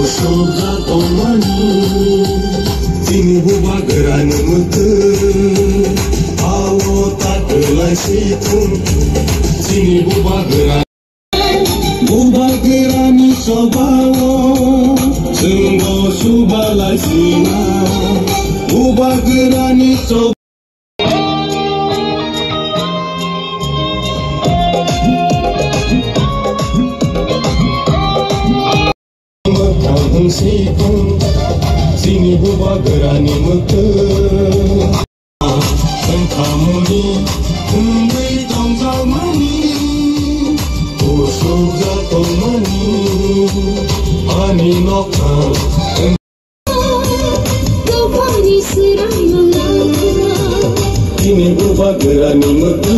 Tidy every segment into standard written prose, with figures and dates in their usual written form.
Tomani, sini buba geran mutu, awo tak kelai situng, sini buba geran sobawo, sunggo subalai sina, buba geran sobawo. Sini buba gerani mutu, sengkamuni, umri tonggal mani, usuk jatuh mani, ani nokal. Sini buba gerani mutu.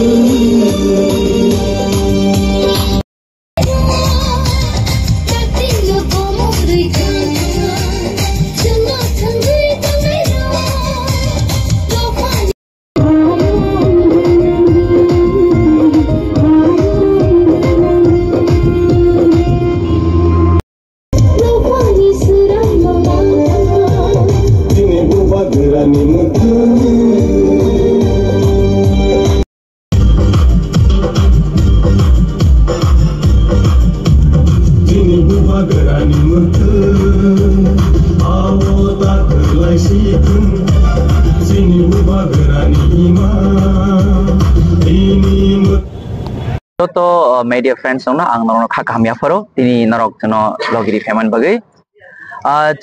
Toto media friends na ang norok kakamya faro tini norok jono logiri feman bagai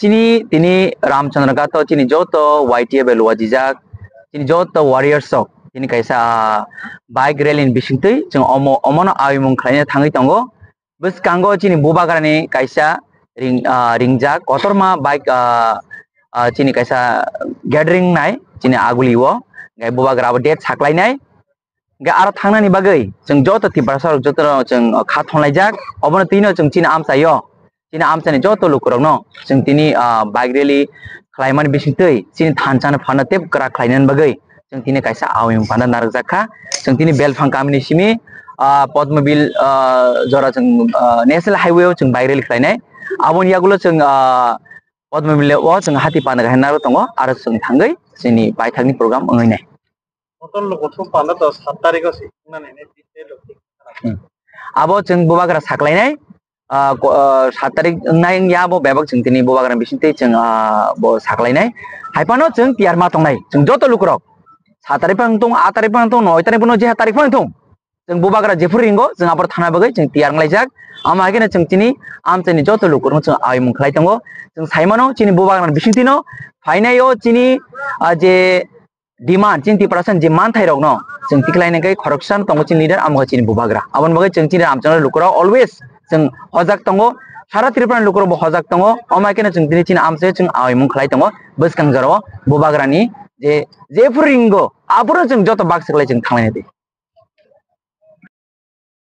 chini tini Ramchandra gato chini joto YTA belua jijak chini joto warriors sok chini kaisa bike rally in bisingtui jeng omono awimung khlaina thangai tongo bus kango chini bubagarani kaisa ringjak kotorma bike chini kaisa gathering nai chini aguliwo gai bubagra date saklai nai gai aro thangnani bagai jeng joto tibrasar joto jeng khathonlaijak obono tino jeng chini amsayo chini amsani joto lukurokno jeng tini bike rally khlaimani bisingtui chini thanchana phana tep kra khlainan bagai jeng tini kaisa awim phana narakjakha jeng tini belphang kamini simi Padmabil jora jeng national highway jeng bike rally khlainai aboni yagulo jeng Padmabil o jeng hati pana gahenaro tongo aro jeng thangai chini bike thangni program ongainai Motor lo kothum pala to 7 tarikh ase nane ne abo jeng bubagra saklainai 7 tarikh nai ya bo bebak jeng tini bubagra bisingtei jeng bo saklainai haipano jeng tiarma tongnai jeng joto lukrok 7 tarikh pang tong 8 tarikh pang tong 9 tarikh pang je tarikh pang tong jeng bubagra jefur ringo jeng apor thana bagai jeng tiar nglajak ama agena jeng tini amchani joto lukur jeng aimung khlai tongo jeng saimano chini bubagra bisingtino phainayo chini je demand chini 30% je manthai rok no jeng tiklaina kai khoroksan tongo chini leader amga chini bubagra abon bagai jeng chini amchana lukura always jeng hojak tongo sara tripran lukura bo hojak tongo ama agena jeng tini chini amse jeng aimung khlai tongo buskang jaro bubagrani je jefur ringo aboro jeng joto bak saklai jeng thanglai dei